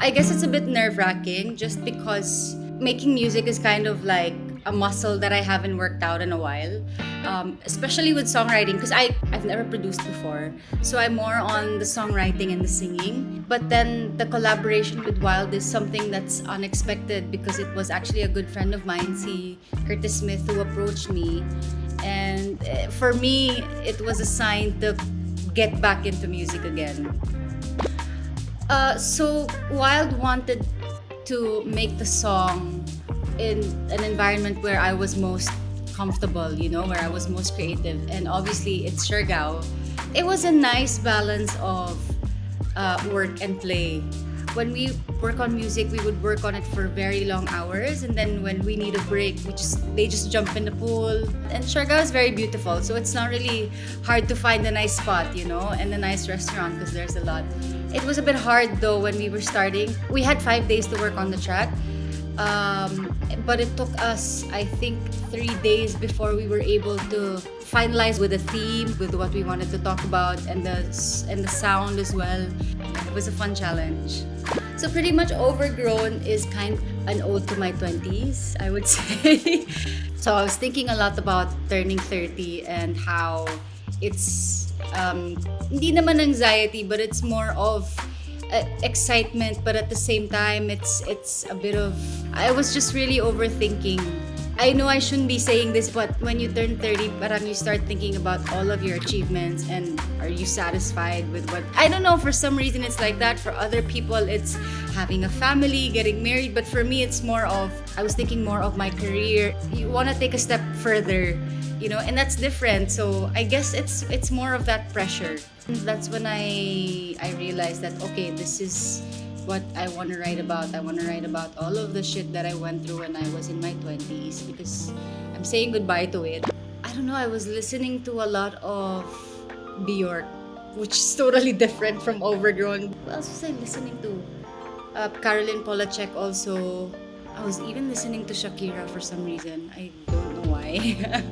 I guess it's a bit nerve-wracking just because making music is kind of like a muscle that I haven't worked out in a while, especially with songwriting because I've never produced before. So I'm more on the songwriting and the singing. But then the collaboration with Wild is something that's unexpected because it was actually a good friend of mine, si Curtis Smith, who approached me. And for me, it was a sign to get back into music again. So Wild wanted to make the song in an environment where I was most comfortable, where I was most creative. And obviously, it's Siargao. It was a nice balance of work and play. When we work on music, we would work on it for very long hours, and then when we need a break, they just jump in the pool. And Siargao is very beautiful, so it's not really hard to find a nice spot, and a nice restaurant because there's a lot. It was a bit hard though when we were starting. We had 5 days to work on the track, but it took us, I think, 3 days before we were able to finalize with a theme, with what we wanted to talk about, and the sound as well. It was a fun challenge. So pretty much Overgrown is kind of an ode to my 20s, I would say. So I was thinking a lot about turning 30 and how it's hindi naman anxiety, but it's more of excitement, but at the same time it's a bit of, I was just really overthinking. I know I shouldn't be saying this, but when you turn 30, parang you start thinking about all of your achievements and are you satisfied with what... I don't know, for some reason it's like that. For other people, it's having a family, getting married. But for me, it's more of, I was thinking more of my career. You want to take a step further, and that's different. So I guess it's more of that pressure. That's when I realized that, okay, this is what I want to write about. I want to write about all of the shit that I went through when I was in my 20s because I'm saying goodbye to it. I don't know, I was listening to a lot of Bjork, which is totally different from Overgrown. What else was I listening to? Caroline Polachek also. I was even listening to Shakira for some reason. I don't know why.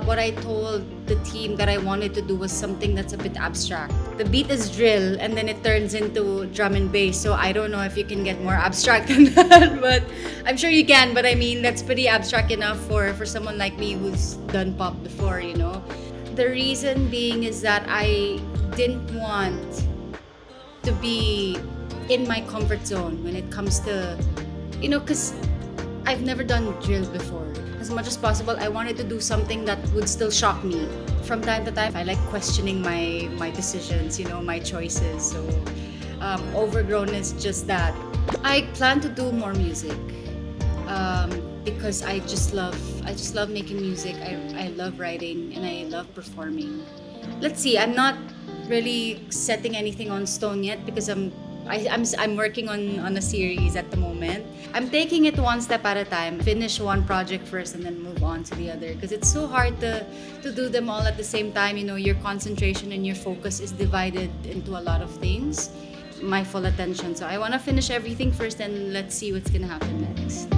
What I told the team that I wanted to do was something that's a bit abstract. The beat is drill and then it turns into drum and bass. So I don't know if you can get more abstract than that, but I'm sure you can. But I mean, that's pretty abstract enough for someone like me who's done pop before, The reason being is that I didn't want to be in my comfort zone when it comes to, because I've never done drill before. As much as possible, I wanted to do something that would still shock me. From time to time, I like questioning my decisions, my choices. So Overgrown is just that. I plan to do more music because I just love making music. I love writing and I love performing. Let's see, I'm not really setting anything on stone yet because I'm working on a series at the moment. I'm taking it one step at a time. Finish one project first and then move on to the other because it's so hard to do them all at the same time. Your concentration and your focus is divided into a lot of things. My full attention. So I want to finish everything first and let's see what's gonna happen next.